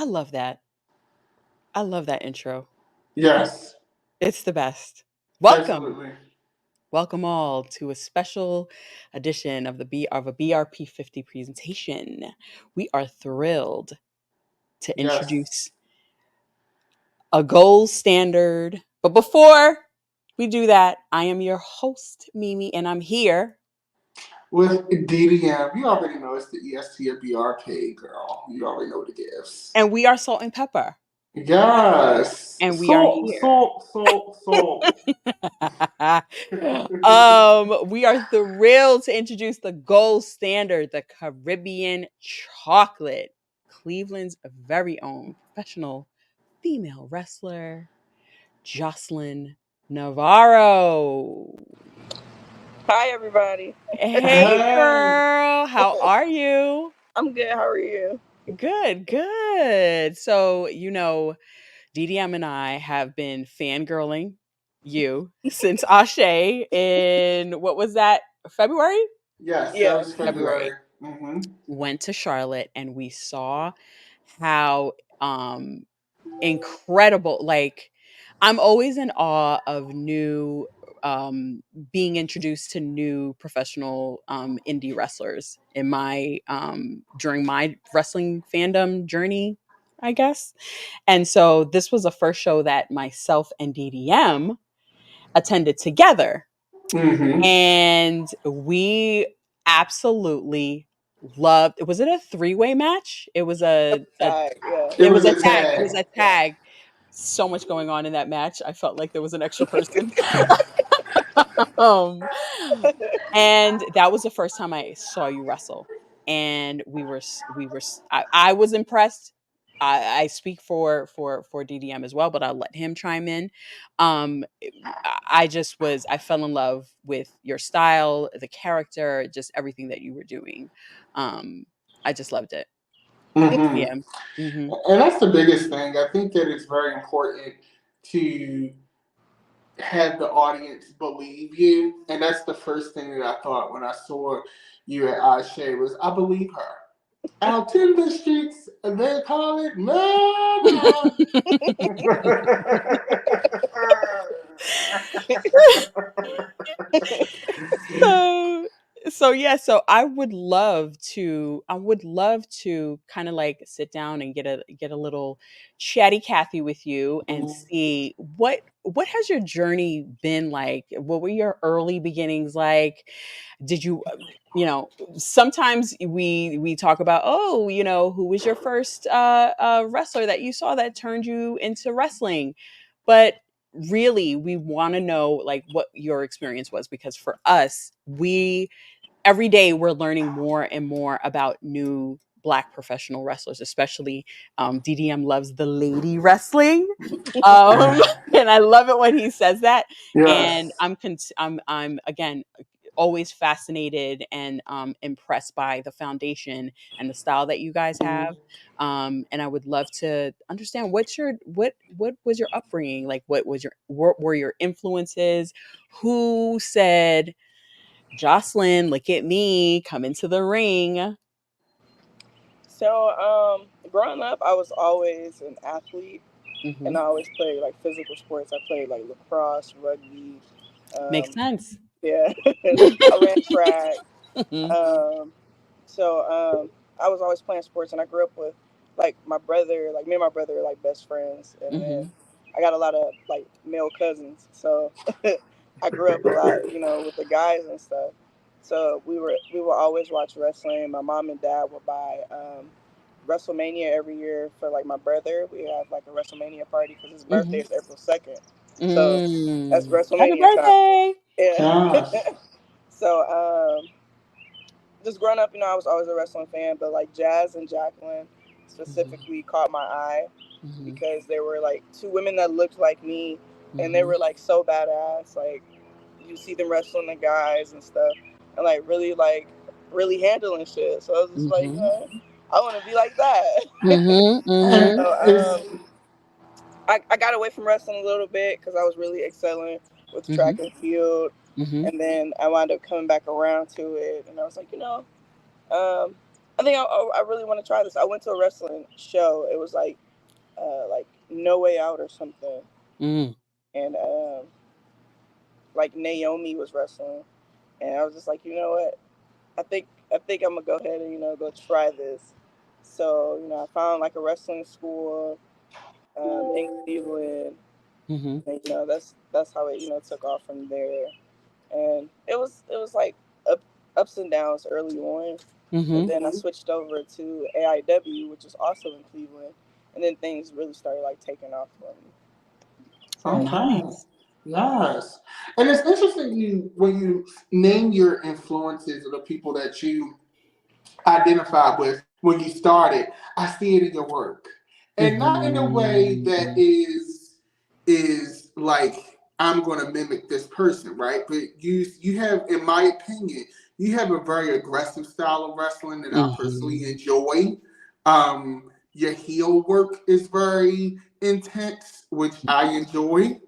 love that. I love that intro. Yes, It's the best. Welcome. absolutely. Welcome all to a special edition of a BRP 50 presentation. We are thrilled to Yes. introduce a gold standard. But before we do that, I am your host, Mimi, and I'm here. With DDM, you already know it's the EST of BRK, girl. You already know the gifts. And we are Salt and Pepper. Yes. And we are Salt, here. salt, salt, salt. We are thrilled to introduce the gold standard, the Caribbean chocolate, Cleveland's very own professional female wrestler, Joseline Navarro. Hi, everybody. Hey, Hey. girl, how are you? I'm good. How are you? Good, good. So, DDM and I have been fangirling you since Ashe in what was that? February? Yes, that Yeah. was February. February. Mm-hmm. Went to Charlotte and we saw how incredible, like, I'm always in awe of new being introduced to new professional indie wrestlers in my during my wrestling fandom journey, I guess. And so this was the first show that myself and DDM attended together. Mm-hmm. And we absolutely loved, was it a three-way match? It was a Yeah. It it was was a a tag. It was tag. a tag. So much going on in that match. I felt like there was an extra person. um, and that was the first time I saw you wrestle. And I was impressed. I speak for DDM as well, but I'll let him chime in. Um, I fell in love with your style, the character, just everything that you were doing. I just loved it. Mm-hmm. Yeah. Hmm. And that's the biggest thing. I think that it's very important to have the audience believe you. And that's the first thing that I thought when I saw you at Ashe was I believe her. Out in the streets, they call it murder. so so I would love to kind of like sit down and get a little chatty Cathy with you and see what has your journey been like. What were your early beginnings like? Did you sometimes we talk about, oh, who was your first wrestler that you saw that turned you into wrestling, but really we want to know like what your experience was, because for us, we every day we're learning more and more about new Black professional wrestlers, especially DDM loves the lady wrestling. And I love it when he says that. And Yes. I'm again always fascinated and impressed by the foundation and the style that you guys have. And I would love to understand what was your upbringing like. What were your influences? Who said, Joseline, look at me, come into the ring? So, growing up, I was always an athlete, Hmm. and I always played like physical sports. I played like lacrosse, rugby. Makes Um, sense. yeah, I ran track. Hmm. Um, so I was always playing sports, and I grew up with like my brother. Like me and my brother are like best friends, and then Hmm. I got a lot of like male cousins. So I grew up a lot, with the guys and stuff. So we would always watch wrestling. My mom and dad would buy WrestleMania every year for like my brother. We have like a WrestleMania party because his birthday Hmm. is April 2nd. So that's Happy WrestleMania time. birthday. Yeah. Yes. So just growing up, I was always a wrestling fan, but like Jazz and Jacqueline Hmm. specifically caught my eye Hmm. because they were like two women that looked like me, and they Hmm. were like so badass. Like you see them wrestling the guys and stuff, and like really handling shit. So I was just like, Hmm. I want to be like that. Hmm. And Hmm. So it's I got away from wrestling a little bit because I was really excelling with Hmm. track and field, Hmm. and then I wound up coming back around to it, and I was like, um, I think I really want to try this. I went to a wrestling show. It was like No Way Out or something, Mm. and like Naomi was wrestling, and I was just like, you know what? I think I'm gonna go ahead and go try this. So I found like a wrestling school in Cleveland, Mhm. and that's how it took off from there. And it was like up, ups and downs early on, and Mhm. then I switched over to AIW, which is also in Cleveland, and then things really started like taking off for me. So Okay. Nice. Yes. And it's interesting you when you name your influences or the people that you identified with when you started. I see it in your work, and not in a way that Mhm. is like I'm going to mimic this person, right? But you have, in my opinion, you have a very aggressive style of wrestling that I personally Mhm. enjoy. Your heel work is very intense, which I enjoy.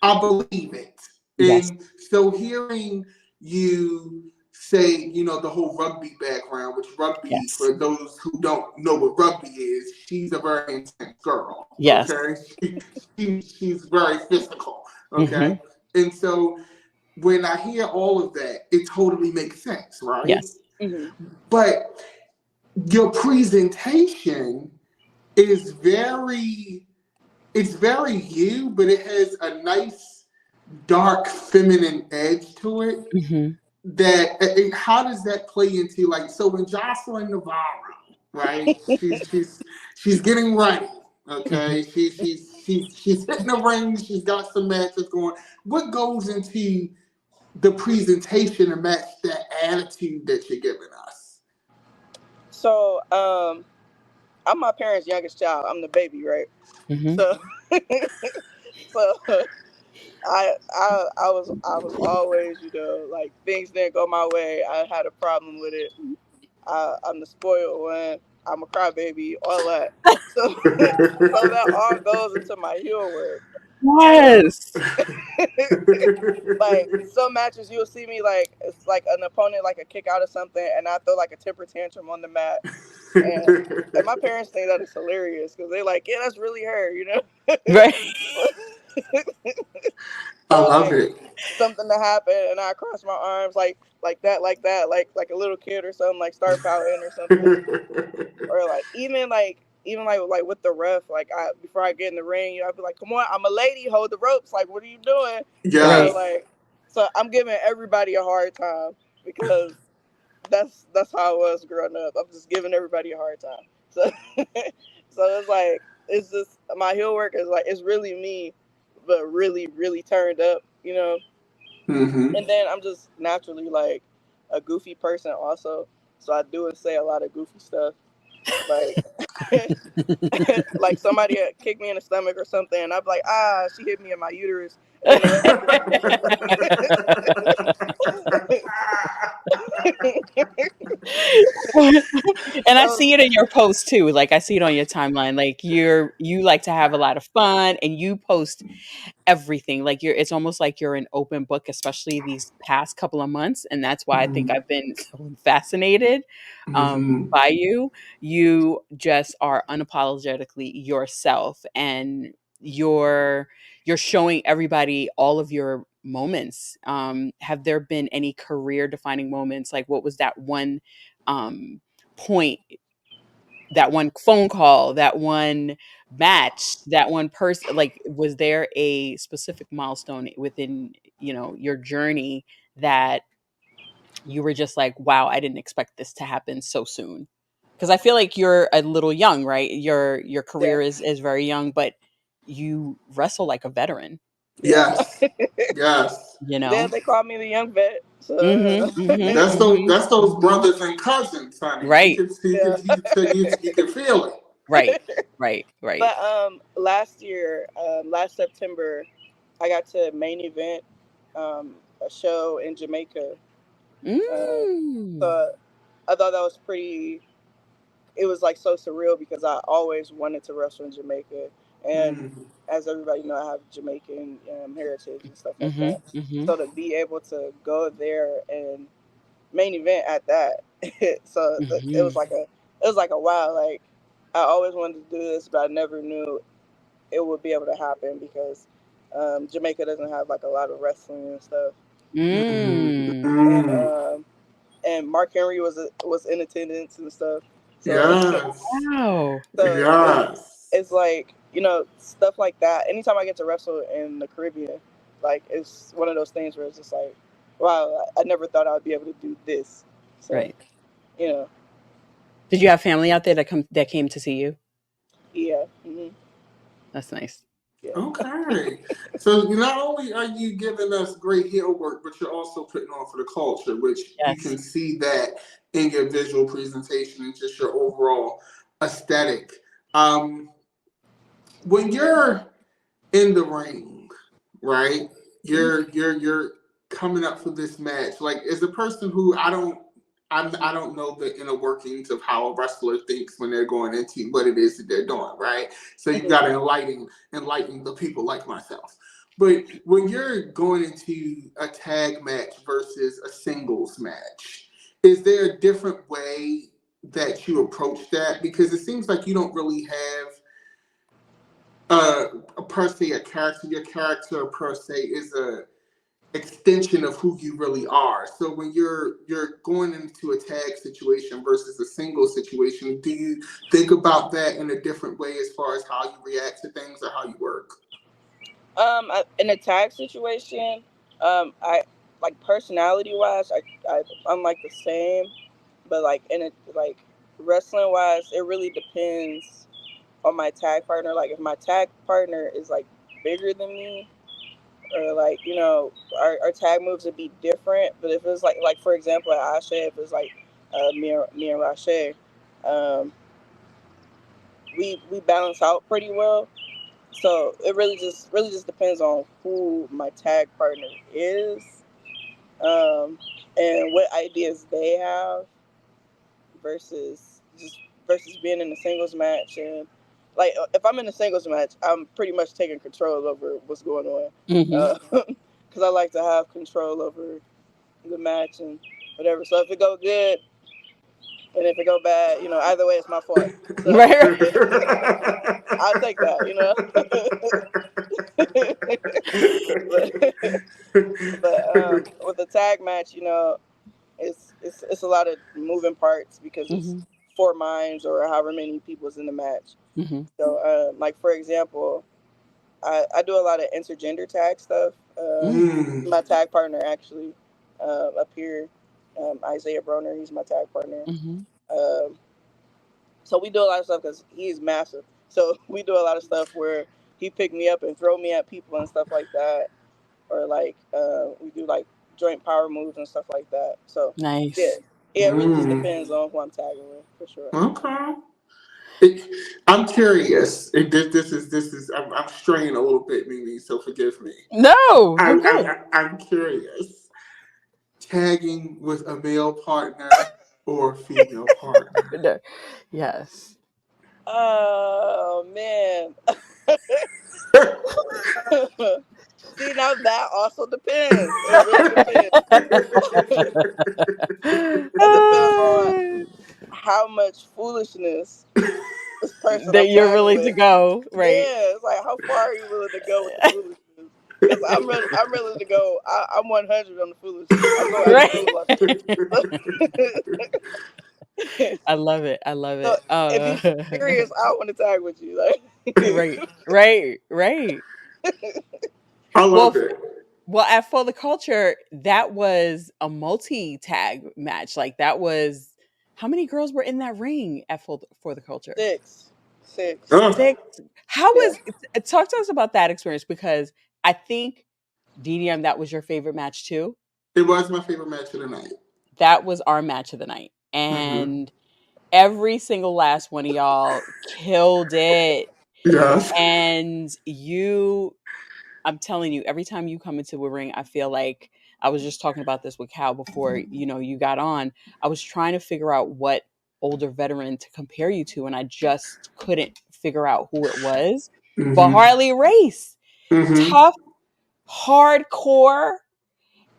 I believe it. Yes. And so hearing you say, the whole rugby background, which rugby, Yes. for those who don't know what rugby is, she's a very intense girl, Yes. okay? She's very physical, okay? Mhm. And so when I hear all of that, it totally makes sense, right? Yes. hmm But your presentation is it's very you, but it has a nice dark feminine edge to it. Mhm. How does that play into, like, so when Joseline Navarro, right? She's getting ready. Mhm. Okay, she's hitting the ring. She's got some matches going. What goes into the presentation to match that attitude that you're giving us? so I'm my parents' youngest child. I'm the baby, right? Mhm. So so I was always like things didn't go my way. I had a problem with it. I'm the spoiled one. I'm a crybaby. All that. So so that all goes into my heel work. So Yes. like some matches you'll see me like it's like an opponent like a kick out or something, and I throw like a temper tantrum on the mat, and my parents think that is hilarious because they like, yeah, that's really her. Right. I So love like it. something to happen and I cross my arms like that, like a little kid or something, like start pouting or something. Or like even like with the ref, like I before I get in the ring, I'd be like, come on, I'm a lady, hold the ropes, like what are you doing? Right. Like so I'm giving everybody a hard time because that's how I was growing up. I'm just giving everybody a hard time. So so it's just my heel work is like it's really me, but really really turned up. hmm And then I'm just naturally like a goofy person also, so I do and say a lot of goofy stuff. Like like somebody had kicked me in the stomach or something, and I'd be like, she hit me in my uterus, and then the ref would And I so see it in your posts too. Like I see it on your timeline. Like you like to have a lot of fun and you post everything. Like it's almost like you're an open book, especially these past couple of months. And that's why I think I've been so fascinated hmm by you. You just are unapologetically yourself and you're you're showing everybody all of your moments. Have there been any career defining moments? Like what was that one point, that one phone call, that one match, that one person? Like, was there a specific milestone within, your journey that you were just like, wow, I didn't expect this to happen so soon? Because I feel like you're a little young, right? Your yeah, career is very young, but you wrestle like a veteran, yeah. Yes. Yes. you Yeah, know? they call me the young vet. Mhm, So mhm, That's those mhm. that's those brothers and cousins, honey. You Right, can you yeah. can you can feel it. right, right, right. But last year, last September, I got to main event a show in Jamaica. Uh, Mm. so I thought that was pretty. It was like so surreal because I always wanted to wrestle in Jamaica, and Mm. as everybody know, I have Jamaican heritage and stuff like Mhm, that. mhm, So to be able to go there and main event at that, so it was mhm. like was like a wow. Like I always wanted to do this, but I never knew it would be able to happen because Jamaica doesn't have like a lot of wrestling and stuff. Mm. And Mm-hmm. and Mark Henry was in attendance and stuff. So Yes. Wow. so Yes. it's like stuff like that. Anytime I get to wrestle in the Caribbean, like it's one of those things where it's just like, wow, I never thought I'd be able to do this. So Right. you know, Did you have family out there that came to see you? yeah, That's nice. yeah. Okay. So not only are you giving us great heel work, but you're also putting on for the culture, which you Yes. can see that in your visual presentation and just your overall aesthetic. Um, when you're in the ring, right? Mhm. You're coming up for this match. Like as a person who I don't know the inner workings of how a wrestler thinks when they're going into what it is that they're doing, right? So you got to enlighten the people like myself. But when you're going into a tag match versus a singles match, is there a different way that you approach that? Because it seems like you don't really have uh, per se a character. Your character per se is a extension of who you really are. So when you're going into a tag situation versus a single situation, do you think about that in a different way as far as how you react to things or how you work? In a tag situation, I like personality wise, I'm like the same, but like in it, like wrestling wise, it really depends on my tag partner. Like if my tag partner is like bigger than me, or like our tag moves would be different. But if it's like for example at Ashe, if it's like me and Rashe, um, we balance out pretty well. So it really just depends on who my tag partner is, um, and what ideas they have versus just versus being in a singles match. And like if I'm in a singles match, I'm pretty much taking control over what's going on Hmm. because I like to have control over the match and whatever. So if it go good and if it go bad, either way it's my fault. So Right. I'll take that. but with a tag match, it's a lot of moving parts because it's Hmm. 4 minds or however many people's in the match. Hmm. So, like for example, I do a lot of intergender tag stuff. Mm. Mm. My tag partner actually up here, Isaiah Broner, he's my tag partner. Hmm. Um, so we do a lot of stuff because he's massive. So we do a lot of stuff where he pick me up and throw me at people and stuff like that, or like we do like joint power moves and stuff like that. So yeah, Nice. yeah, it really just Mm. depends on who I'm tagging with for sure. Okay. It, I'm curious. This is. I'm straying a little bit, Mimi. So forgive me. No, you're good. I'm curious. Tagging with a male partner or a female partner? No. Yes. Oh man. See, now that also depends. It really depends. It depends on how much foolishness this person That I'm you're tagging willing to with. go, right? Yeah, it's like how far are you willing to go with the foolishness? Because I'm ready. I'm ready to go. I'm 100 on the foolishness. I go Right. extra move on it. I love it. I love So it. if you serious, I want to tag with you. Like, Right. Right. Right. I Well, love it. at For the Culture, that was a multi-tag match. Like that was how many girls were in that ring at For the Culture? six, six. Oh, Six. How Yeah, was talk to us about that experience because I think DDM that was your favorite match too. it was my favorite match of the night. That was our match of the night. Mm-hmm. And every single last one of y'all killed it. Yes. And I'm telling you, every time you come into a ring, I feel like I was just talking about this with Cal before, you got on. I was trying to figure out what older veteran to compare you to, and I just couldn't figure out who it was. But Mm-hmm. Harley Race, Mm-hmm. tough, hardcore,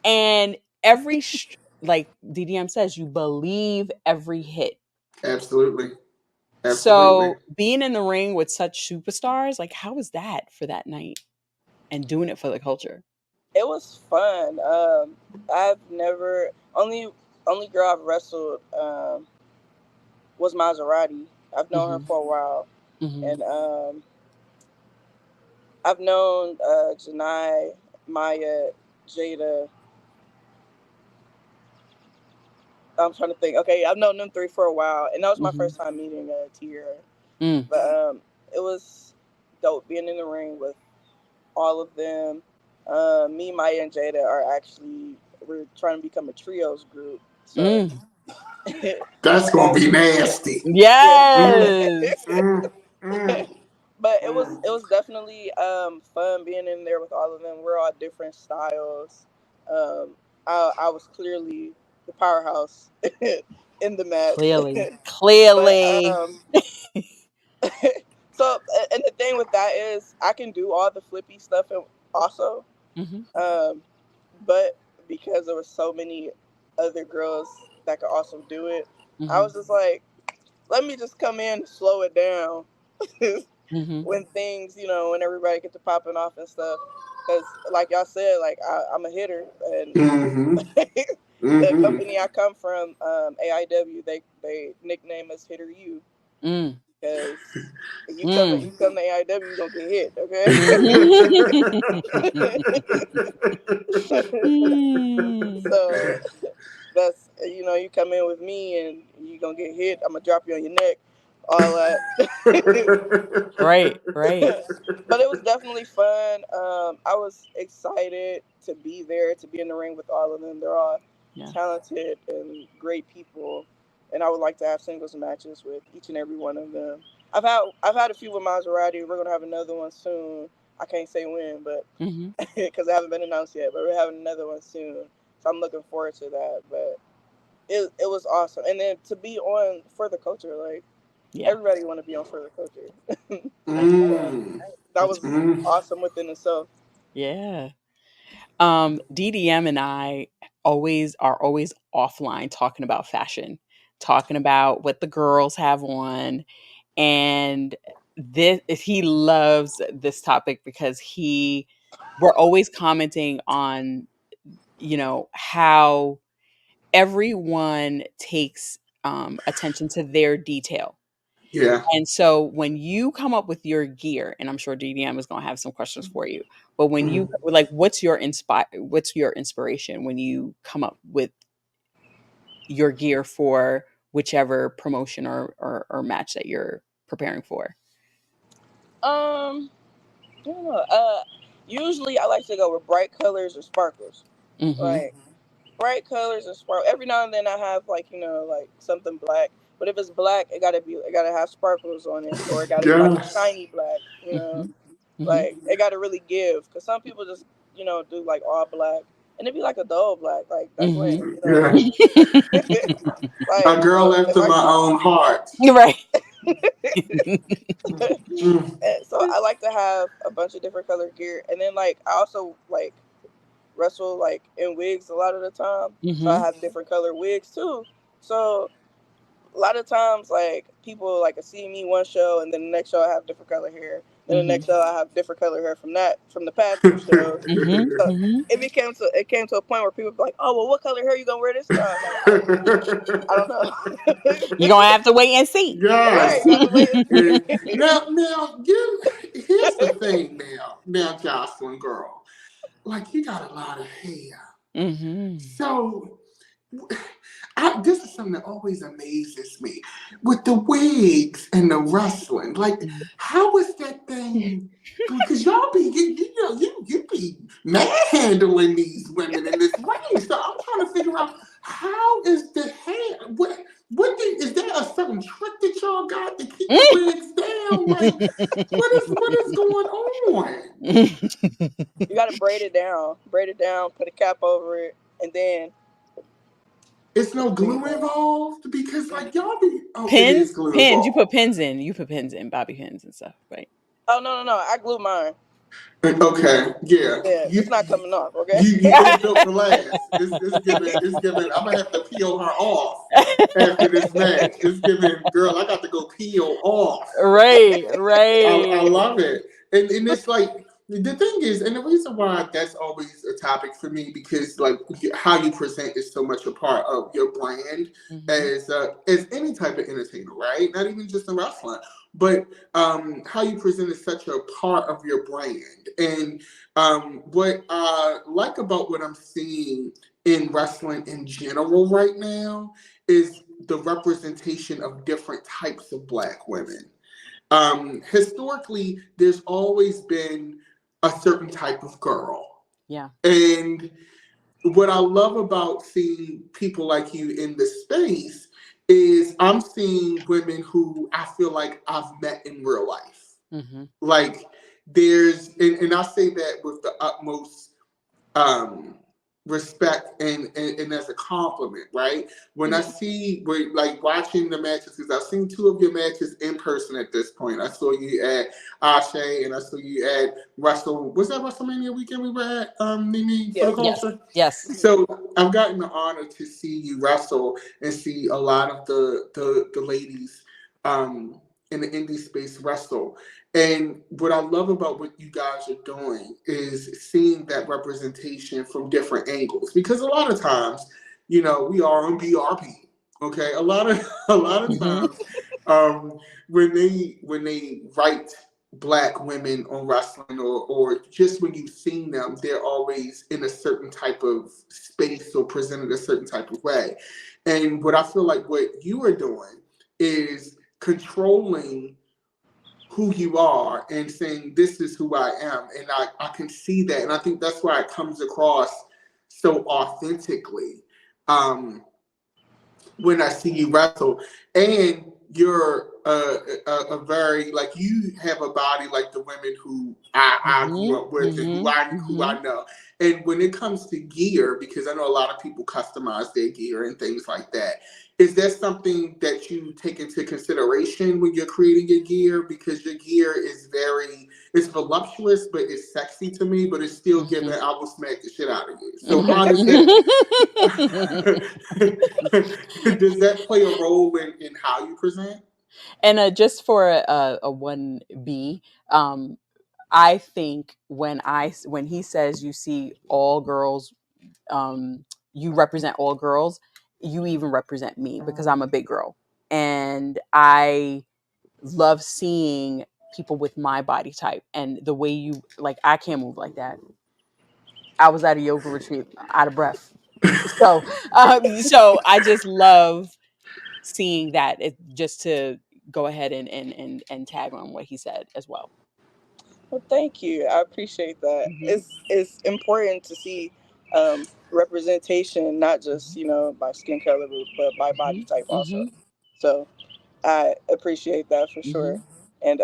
and like DDM says, you believe every hit. Absolutely. Absolutely. So being in the ring with such superstars, like how was that for that night and doing it for the culture? It was fun. I've never only girl I've wrestled was Maserati. I've known her Mm-hmm. for a while, Mm-hmm. and I've known Janai, Maya, Jada. I'm trying to think. Okay, I've known them three for a while, and that was my Mm-hmm. first time meeting Tierra. Mm. But it was dope being in the ring with all of them. Me, Maya, and Jada are actually we're trying to become a trios group. So Mm. That's gonna um, be nasty. yeah. Mm, Yes. mm, mm, But mm. it was definitely fun being in there with all of them. We're all different styles. Um, I was clearly the powerhouse in the match, Clearly. but Clearly. so and the thing with that is I can do all the flippy stuff and also, Mm-hmm. um, but because there were so many other girls that could also do it, I Mm-hmm. was just like, let me just come in and slow it down. Mm-hmm. When things, when everybody gets to popping off and stuff. Because, like y'all said, like I'm a hitter, and Mm-hmm. the Mm-hmm. company I come from, AIW, they nickname us Hitter U Mm. because Mm. you come to AIW, you're gonna get hit, okay? Mm-hmm. Mm. So that's you come in with me and you gonna get hit. I'm gonna drop you on your neck, all that. Right, right. But it was definitely fun. I was excited to be there, to be in the ring with all of them. They're all Yeah. talented and great people, and I would like to have singles matches with each and every one of them. I've had a few with Maserati. We're gonna have another one soon. I can't say when, but Mm-hmm. because it haven't been announced yet. But we're having another one soon, so I'm looking forward to that. But it was awesome, and then to be on for the culture, like Yeah. everybody want to be on for the culture. That's right. So Mm, that That's was right. mm. awesome within itself. Yeah. DDM and I always offline talking about fashion, talking about what the girls have on, and this he loves this topic because we're always commenting on how everyone takes attention to their detail. Yeah. And so when you come up with your gear, and I'm sure DDM is going to have some questions for you, but when you Mm. like, what's your inspiration when you come up with your gear for whichever promotion or match that you're preparing for? Um, I don't know. Usually I like to go with bright colors or sparkles. Mm-hmm. Like bright colors and sparkle. Every now and then I have like like something black. But if it's black, it gotta have sparkles on it, or it gotta be like a Yes. shiny black. Mm-hmm. Mm-hmm. Like it gotta really give. Cause some people just do like all black, and it be like a dull black. Like that's lame. Yeah. A Like girl if after I my own heart. Right. Mm. And so I like to have a bunch of different color gear, and then like I also like wrestle like in wigs a lot of the time, so I Mm-hmm. have different color wigs too. So a lot of times like people like see me one show, and then the next show I have different color hair. Then the Mm-hmm. next show I have different color hair from the past two shows. Mm-hmm. So Mm-hmm. it came to a point where people be like, oh well, what color hair you gonna wear this time? Like I don't You're gonna know. have to wait and see. Right, Yes. you have to wait and see. Now, here's the thing. Now, Jocelyn, girl, like you got a lot of hair, Mm-hmm. so this is something that always amazes me with the wigs and the wrestling. Like, how is that thing? Because y'all be you be manhandling these women in this ring. So I'm trying to figure out how is the hair? Is there a certain trick that y'all got to keep the wigs down? Like, what is going on? You gotta braid it down, put a cap over it, and then It's no there you glue go. involved because like y'all be it is Pins, glue pins. You put involved. pins in. You put pins in, bobby pins and stuff, right? Oh no, I glue mine. Okay, yeah. Yeah, it's not coming off. Okay. It's built to last. It's giving. I'm gonna have to peel her off after this match. It's giving, girl. I got to go peel off. Right, I right. love it. And it's like the thing is, and the reason why that's always a topic for me because like how you present is so much a part of your brand Hmm. as any type of entertainer, right? Not even just in wrestling, but how you present is such a part of your brand. And what I like about what I'm seeing in wrestling in general right now is the representation of different types of black women. Historically, there's always been a certain type of girl. Yeah. And what I love about seeing people like you in the space is I'm seeing women who I feel like I've met in real life. Hmm. Like, and I say that with the utmost um respect and as a compliment, right? When I see like watching the matches, because I've seen two of your matches in person at this point. I saw you at Ashe and I saw you at Wrestle. Was that WrestleMania weekend we were at, Nene, for the Yes. Yes, culture? yes. So I've gotten the honor to see you wrestle and see a lot of the ladies um in the indie space wrestle. And what I love about what you guys are doing is seeing that representation from different angles. Because a lot of times, we are on BRP. Okay, a lot of Hmm. times, when they write black women on wrestling or just when you've seen them, they're always in a certain type of space or presented a certain type of way. And what I feel like what you are doing is controlling who you are and saying this is who I am, and I can see that, and I think that's why it comes across so authentically when I see you wrestle. And you're a very like you have a body like the women who I Hmm. grew up with and who Hmm. I know. And when it comes to gear, because I know a lot of people customize their gear and things like that, is there something that you take into consideration when you're creating your gear? Because your gear is it's voluptuous, but it's sexy to me, but it's still giving Hmm. I will smack the shit out of you. So how does that Hmm. does that play a role in how you present? And just for a 1B, I think when he says you see all girls, you represent all girls, you even represent me because I'm a big girl, and I love seeing people with my body type and the way you like. I can't move like that. I was at a yoga retreat out of breath. So I just love seeing that. Just to go ahead and tag on what he said as well. Well, thank you. I appreciate that. Hmm. It's important to see representation, not just by skin color, but by body Hmm. type also. Hmm. So I appreciate that for sure. Hmm. And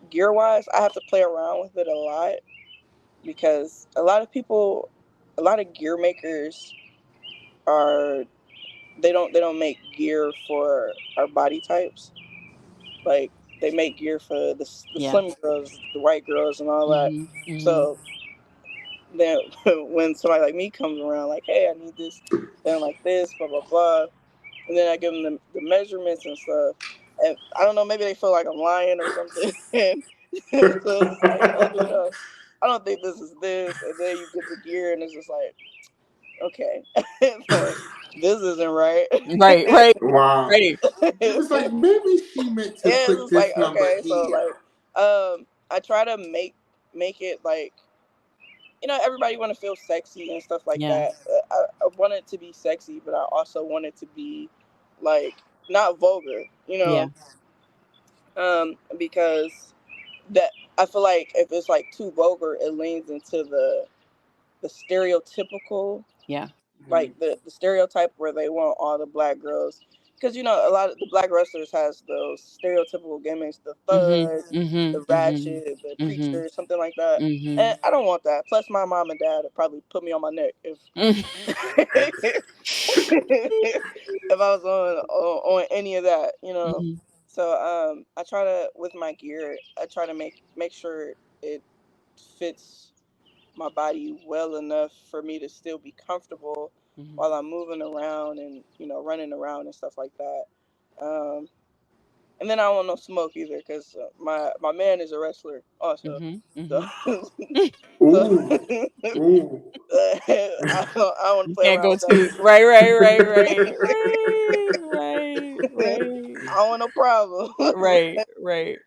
gear wise, I have to play around with it a lot because a lot of gear makers are they don't make gear for our body types. Like they make gear for the Yeah. slim girls, the white girls, and all that. Hmm. Hmm. So then when somebody like me comes around, like, hey, I need this, then like this, blah blah blah, and then I give them the measurements and stuff, and I don't know, maybe they feel like I'm lying or something, and so it's just like, oh no, I don't think this is this, and then you get the gear, and it's just like, okay, like this isn't right. Right, right, Wow. right. It was like maybe she meant to Yeah, it's put just like this number okay, so here. like I try to make it like everybody want to feel sexy and stuff like Yeah. that. I want it to be sexy, but I also want it to be like not vulgar, Yeah. because that I feel like if it's like too vulgar, it leans into the stereotypical, Yeah. like the stereotype where they want all the black girls, because a lot of the black wrestlers has those stereotypical gimmicks, the Mhm. thug, Mhm. the Mhm. ratchet, the Mhm. preacher, something like that. And Mhm. I don't want that. Plus, my mom and dad would probably put me on my neck if Mhm. if I was on any of that, Mhm. So I try to with my gear, I try to make sure it. fits my body well enough for me to still be comfortable Mhm. while I'm moving around and running around and stuff like that. Um, and then I don't want no smoke either because my man is a wrestler also. Mhm. So Mhm. so Ooh, ooh. I don't want You to play can't around go with that too either. right, right, right, right, right, right, right, I don't want no problem. right, right.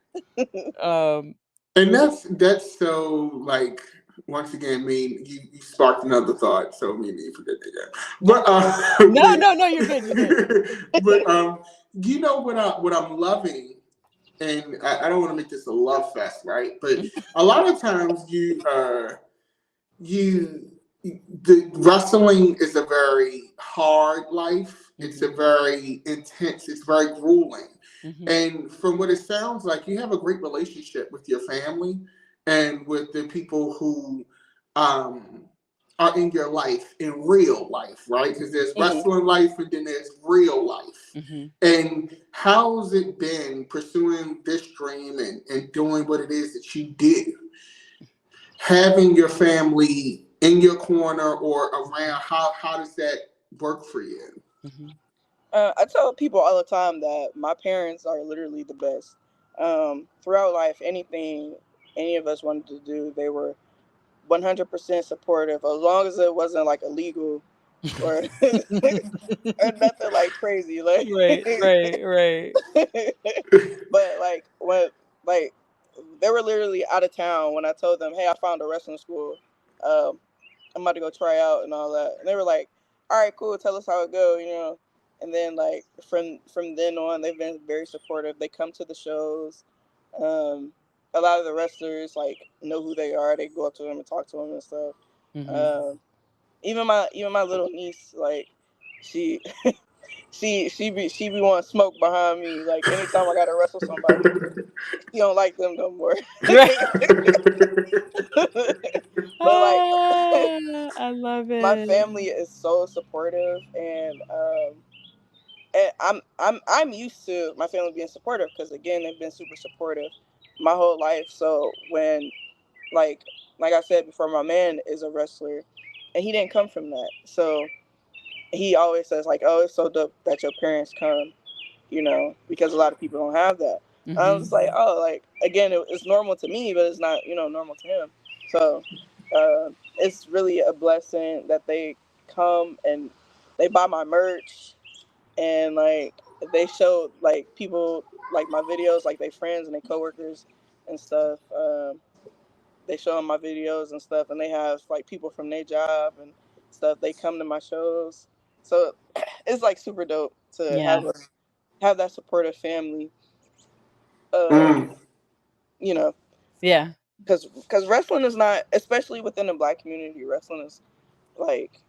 Um, And that's so like once again, mean you sparked another thought, so me and you forget that again. But no, no, no, you're good. You're good. but you know what I'm loving, and I don't want to make this a love fest, right? But a lot of times you the wrestling is a very hard life. It's a Mhm. very intense. It's very grueling. Mhm. And from what it sounds like, you have a great relationship with your family and with the people who um, are in your life in real life, right? Because there's Mhm. wrestling life and then there's real life. Mhm. And how's it been pursuing this dream and doing what it is that you do? Having your family in your corner or around, how does that work for you? Mhm. I tell people all the time that my parents are literally the best. Throughout life, anything any of us wanted to do, they were 100% supportive, as long as it wasn't like illegal or or nothing like crazy. Like, Right, right, right. but like when like they were literally out of town when I told them, "Hey, I found a wrestling school. Um, I'm about to go try out and all that." And they were like, "All right, cool. Tell us how it go." And then like from then on, they've been very supportive. They come to the shows. Um, a lot of the wrestlers like know who they are. They go up to them and talk to them and stuff. Mhm. Um, even my little niece, like she she be wanting smoke behind me. Like anytime I gotta wrestle somebody, she don't like them no more. Right. But like Ah, I love my it. family is so supportive, and I'm used to my family being supportive because again they've been super supportive my whole life. So when like like I said before, my man is a wrestler, and he didn't come from that. So he always says like, "Oh, it's so dope that your parents come," because a lot of people don't have that. I was Mhm. just like, oh, like again, it's normal to me, but it's not, normal to him. So it's really a blessing that they come and they buy my merch and like they show like people like my videos, like their friends and their coworkers and stuff. They show them my videos and stuff, and they have like people from their job and stuff. They come to my shows, so it's like super dope to Yeah. have that supportive family. Um, Mm, you know, Yeah. because wrestling is not, especially within the black community, wrestling is like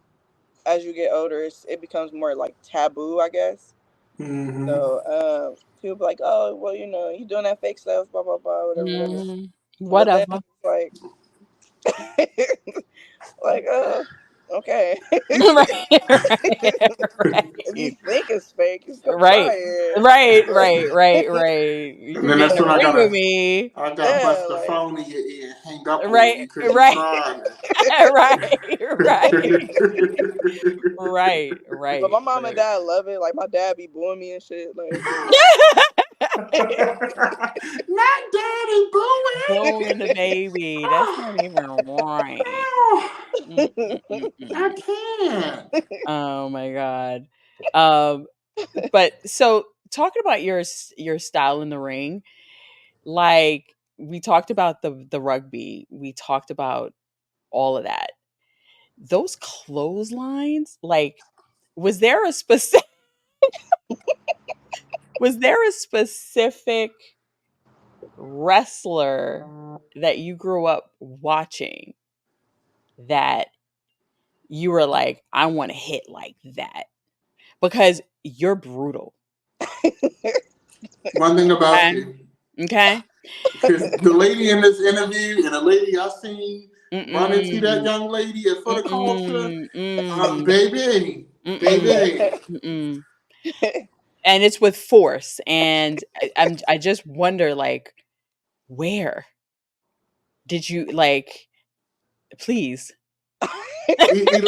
as you get older, it becomes more like taboo, I guess. mm-hmm. So people be like, oh, well, you doing that fake stuff, blah blah blah, whatever, whatever. Mhm. But then Whatever. it's like, like, okay. Right, right, If you right. think it's fake, just come try Right. it. Right, right, right, right. You And could then get in that's the when ring with me. I got Yeah, bust the like phone in your ear and hang up on Right, you because you right, tried right, right, it. right, but right, my mom and right. dad love it. Like my dad be booing me and shit. Like Not daddy booing. Booing the baby. That's Oh, not even right. oh, Mm, mm, mm, I mm. can't. Oh my God. Um, but so talking about your style in the ring, like we talked about the rugby, we talked about all of that. Those clotheslines, like, was there a specific was there a specific wrestler that you grew up watching that you were like, I want to hit like that? Because you're brutal. One thing about Okay. you, Okay. because the lady in this interview and the lady I seen run into that Mm-mm. young lady at for the culture, Mm-mm. Mm. baby, Mm-mm. baby. Mm-mm. And it's with force. And I just wonder, like, where? did you like? Please.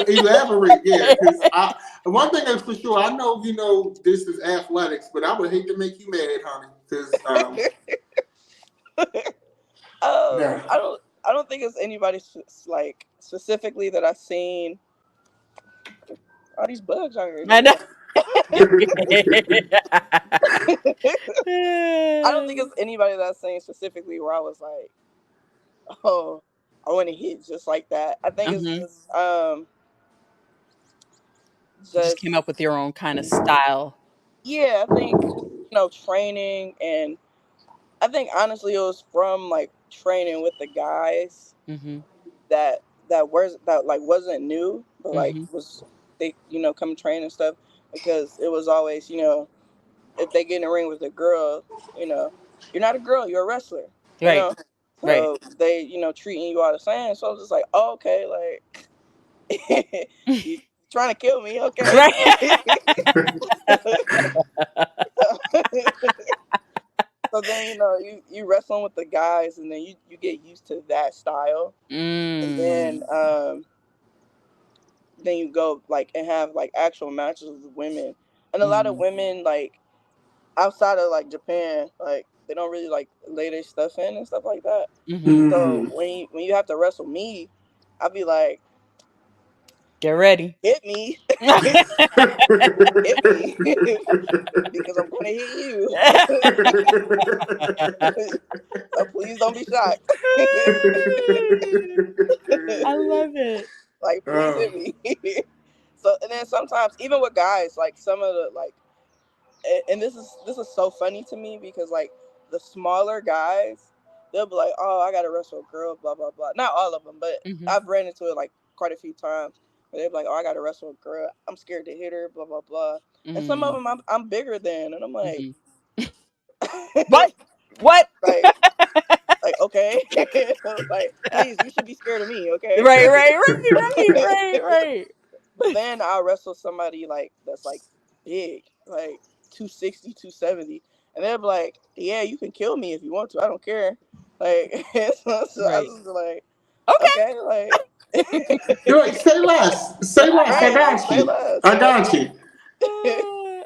Elaborate, yeah, because I one thing is for sure, I know this is athletics, but I would hate to make you mad, honey, because yeah. I don't think it's anybody like specifically that I've seen. All these bugs out here, I know. dude. I don't think it's anybody that I've seen specifically where I was like, oh, I want to hit just like that. I think it's Mhm. You just came just up with your own kind of style. yeah. I think just training, and I think honestly it was from like training with the guys Mhm. that that like wasn't new, but like Mhm. was they come train and stuff, because it was always if they get in the ring with a girl, you know you're not a girl, you're a wrestler, you Right. know. Right. So they treating you all the same. So I was just like, oh, okay, like you trying to kill me, okay. Right. So then you wrestling with the guys, and then you get used to that style, and Mm. then you go like and have like actual matches with women, and a lot of Mhm. women like outside of like Japan, like they don't really like lay their stuff in and stuff like that. Mhm. So Mhm. when you have to wrestle me, I'll be like, Get ready. hit me, hit me, because I'm gonna hit you. So please don't be shocked. I love it. Like please hit me. So and then sometimes even with guys, like some of the like, and this is so funny to me because like the smaller guys, they'll be like, oh, I gotta wrestle a girl, blah blah blah. Not all of them, but Mhm. I've ran into it like quite a few times where they're like, oh, I gotta wrestle a girl, I'm scared to hit her, blah blah blah. And some of Mm. them I'm bigger than, and I'm like, Mhm. What? What? like okay, like please, you should be scared of me, okay. Right, right, right, right, right, right. But then I'll wrestle somebody like that's like big, like 260, 270, and they'll be like, "Yeah, you can kill me if you want to. I don't care." Like, so I Right. was just like, Okay. "Okay, like, You're like, say less. Say less. I right, like got say you. less." I got you.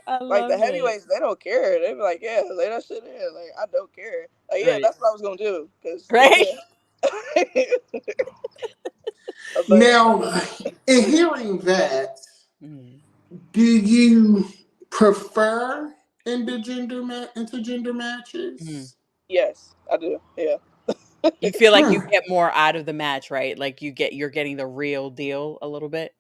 I Like the love it. heavyweights, they don't care. They be like, "Yeah, lay that shit in." Like, I don't care. Like, yeah, Right. that's what I was gonna do, cause Right? but Now, in hearing that, Mm. do you prefer intergender Mhm. matches? yes, I do. Yeah. You feel like you Hmm. get more out of the match, right? Like you're getting the real deal a little bit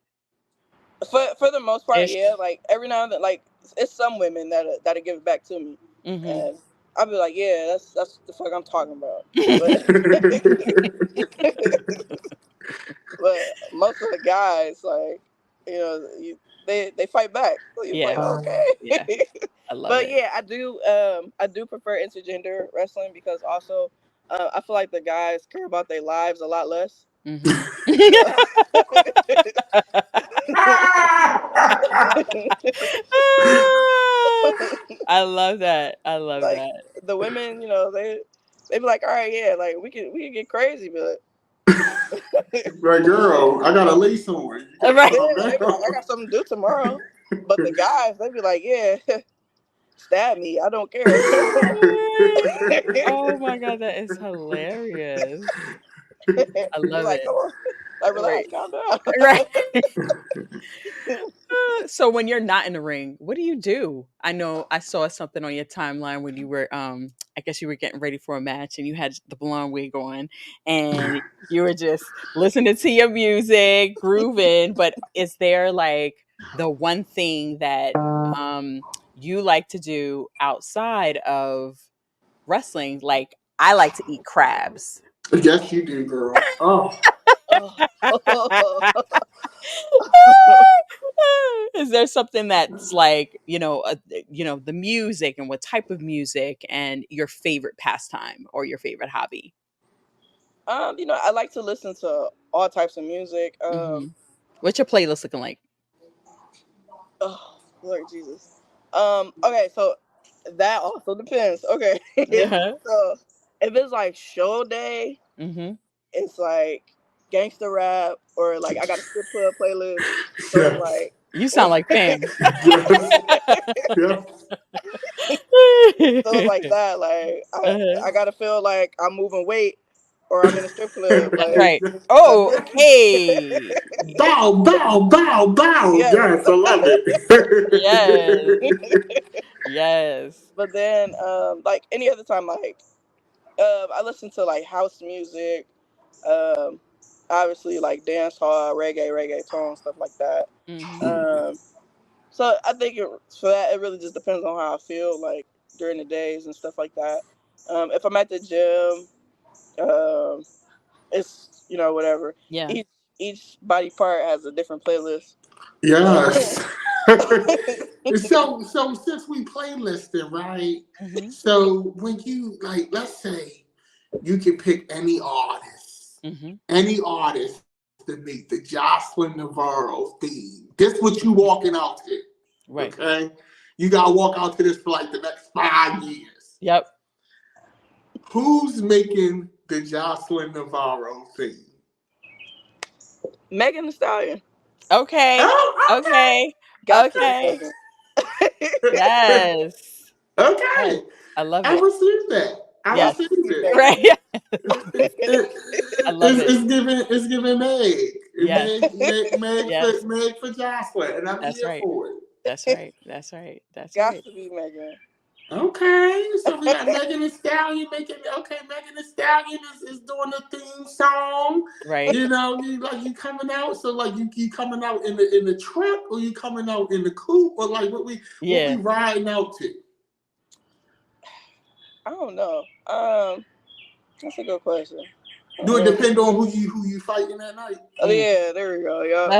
For the most part, ish. yeah. Like every now and then, like it's some women that'll give it back to me, Mhm. and I'll be like, yeah, that's the fuck I'm talking about. But but most of the guys, like they fight back. So you're like, Yeah. Yeah. okay. I love But it. yeah, I do prefer intergender wrestling because also I feel like the guys care about their lives a lot less. Mhm. So I love that. I love like that. the women, they be like, all right, yeah, like we can get crazy, but Right, girl, I got a lace on. You Right. gotta yeah, calm they be like, I down. got something to do tomorrow. But the guys, they be like, yeah, stab me, I don't care. Oh my god, that is hilarious. I You're love like, it. come on, like relax, Right. calm down. Right. So when you're not in the ring, what do you do? I know I saw something on your timeline when you were I guess you were getting ready for a match and you had the blonde wig on and you were just listening to your music, grooving, but is there like the one thing that you like to do outside of wrestling? Like I like to eat crabs. Yes, you do, girl. Oh, Oh. Is there something that's like, the music and what type of music and your favorite pastime or your favorite hobby? I like to listen to all types of music. Hmm. What's your playlist looking like? Oh, Lord Jesus. Okay, so that also depends. Okay. Uh-huh. So if it's like show day, Hmm. it's like gangster rap, or like I got a strip club playlist. So it's Yes. like, You sound like Fam. Yes. Yes. so it's like that. Like Uh-huh. I gotta feel like I'm moving weight, or I'm in a strip club. Like Right. Oh, that's okay. Bow, bow, bow, bow. yes. Yes, I love Yes. it. Yes. But then, like any other time, like I listen to like house music, um, obviously like dance hall, reggaeton, stuff like that. Hmm. Um, so I think for that, it really just depends on how I feel like during the days and stuff like that. If I'm at the gym, um, it's whatever. Yeah. Each body part has a different playlist. So Yes. So since we playlisting, right? Hmm. So when you like, let's say you can pick Hmm. any artist to meet the Joseline Navarro theme. This what you walking out to, Right. okay? You gotta walk out to this for like the next 5 years. Yep. Who's making the Joseline Navarro theme? Megan Thee Stallion Okay. Oh, Okay. got to be Okay. Megan. okay. Yes. Yes. Okay. I love I it. received that. I Got Yes. to received be it. Right. Megan. I love it. It's giving Meg. Yes. Yes. Meg for Jocelyn, and I'm That's here right. for it. That's right. That's right. That's Got right. to be Megan. Okay, so we got Megan Thee Stallion making. Okay, Megan Thee Stallion is doing the theme song. Right. You know, you coming out. So like you coming out in the truck, or you coming out in the coupe, or like what we Yeah. riding out to? I don't know. That's a good question. Do it depend on who you fighting that night? Oh Mm. yeah, there we go. Yup.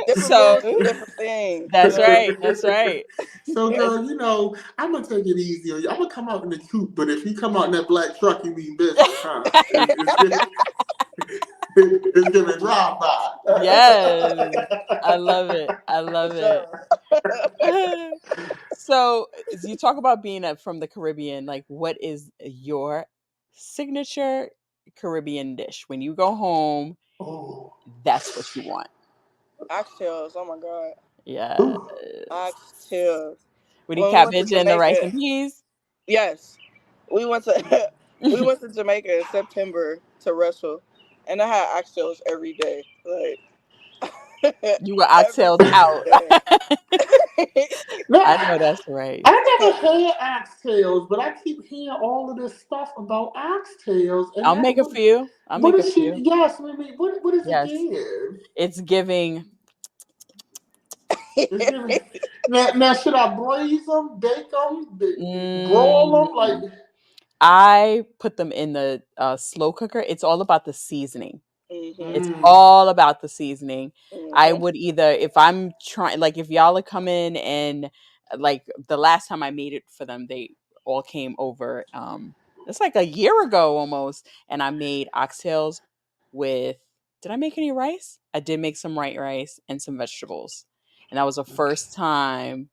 Different So moods for different things. that's right. That's right. So, That's girl, I'm gonna take it easy on you. I'm gonna come out in the coupe, but if you come out in that black truck, you mean business, huh? It's giving drive by. yes. I love it. I For love it. sure. So, as you talk about being from the Caribbean, like what is your signature Caribbean dish? When you go home, Oh, that's what you want. Oxtails. Oh my god. Yes. Oxtails. With the When we went to cabbage and the rice Jamaica, and peas. yes, we went to we went to Jamaica in September to wrestle, and I had oxtails every day, like You were every oxtailed single out. day. no, I know that's right. I never had oxtails, but I keep hearing all of this stuff about oxtails, and I'll that make a few. I'll what make a is she? few. Yes, what does it Yes. give? It's giving. It's giving. Now should I braise them, bake them, broil them? Like, Mm, I put them in the slow cooker. It's all about the seasoning. Mhm. It's mm, all about the seasoning. I Mhm. would either, if I'm trying, like if y'all are coming and like the last time I made it for them, they all came over. It's like a year ago almost, and I made oxtails with. Did I make any rice? I did make some white rice and some vegetables, and that was the first time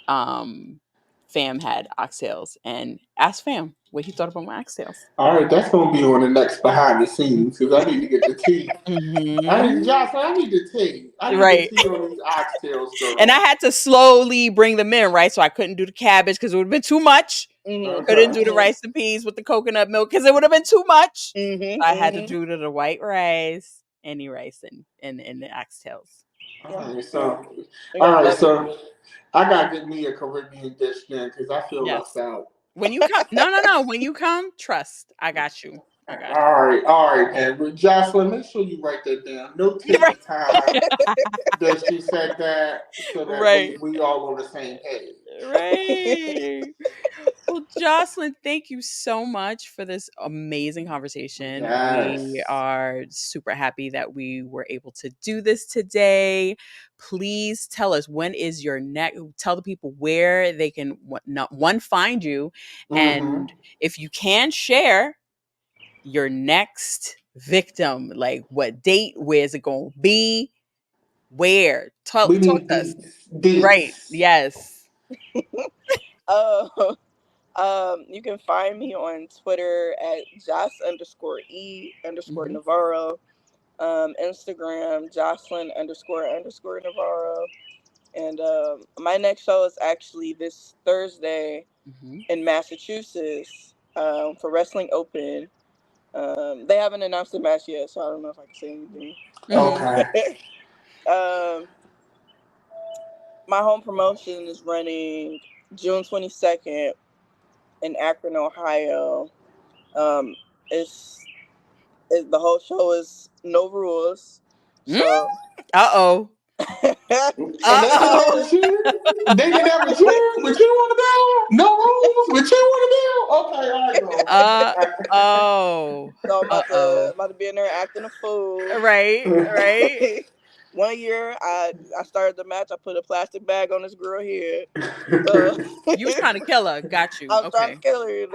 um Fam had oxtails. And asked Fam what he thought about my oxtails. all right, that's gonna be on the next behind the scenes because I need to get the tea. Mm-hmm. Jocelyn, I need the tea. I need the Right. tea on these oxtails, And I girl. had to slowly bring them in, right? So I couldn't do the cabbage because it would have been too much. Mhm. Couldn't Okay. do the Mhm. rice and peas with the coconut milk because it would have been too much. Mhm. So I had to Mhm. do the white rice, any rice, and the oxtails. All Yeah. right, Yeah. so, You're all gonna right, love it. so I gotta get me a Caribbean dish then because I feel left Yes. out. When you come, no, no, no. When you come, trust. I got you. I got All right, man. But Jocelyn, make sure you write that down. you. Notate the Right. time that she said that so that Right. we all on the same page. Right. Well, Jocelyn, thank you so much for this amazing conversation. We Yes. are super happy that we were able to do this today. Please tell us when is your next, tell the people where they can not one find you, Mm-hmm. and if you can share your next victim, like what date, where's it going to be, where, talk We talk need to us. these Right. deets. Yes. Uh, You can find me on Twitter at Joss_E__ Mhm. Navarro. Instagram Joseline__ Navarro. And my next show is actually this Thursday Mhm. in Massachusetts for Wrestling Open. They haven't announced the match yet, so I don't know if I can say anything. Mhm. Okay. Um, my home promotion is running June 22nd in Akron, Ohio. Um, it's, the whole show is no rules. Mm? So Uh-oh. And they didn't ever Uh-oh. cheer. They didn't ever cheer. Would you want to do? No rules. Would you want to do? Okay, all right, Oh. so Uh-oh. I'm about to be in there acting a fool. Right, right. 1 year, I started the match. I put a plastic bag on this girl head. go. So You was trying to kill her. Got you. I was trying to Okay. kill her,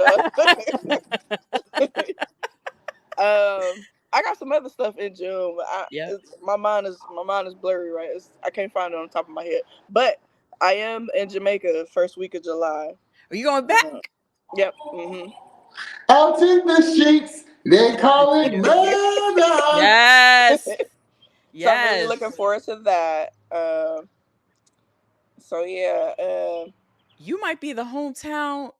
I got some other stuff in June, but Yep. my mind is blurry, right? I can't find it on the top of my head. But I am in Jamaica the first week of July. Are you going Uh, back? yep. Out in the streets, they Look call at it you. murder. Yes. So I'm really looking Yes. forward to that. So yeah. You might be the hometown.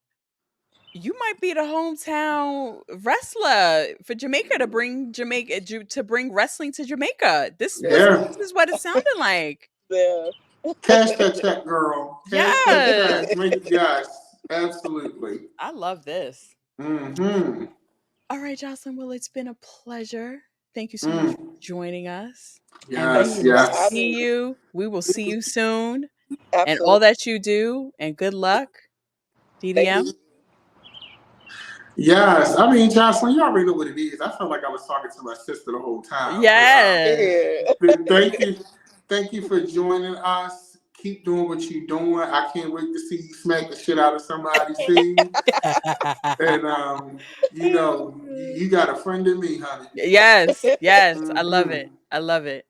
You might be the hometown wrestler for Jamaica to bring to bring wrestling to Jamaica. Yeah. This is what it sounded like. Yeah. Cash that check, girl. Cash that Yes. check. Yes, absolutely. I love this. Mm-hmm. All right, Jocelyn. Well, it's been a pleasure. Thank you so much for Mm. joining us. And we Thank Yes, you will for yes. having see me. you. We will see you soon. And all Absolutely. that you do. And good luck, Thank DDM. you. Yes. I mean, Jocelyn, you already know what it is. I felt like I was talking to my sister the whole time. But Yes. Yeah. thank you. Thank you for joining us. Keep doing what you're doing. I can't wait to see you smack the shit out of somebody soon. And you know, you got a friend in me, honey. Yes. Yes. I love Mm-hmm. it. I love it.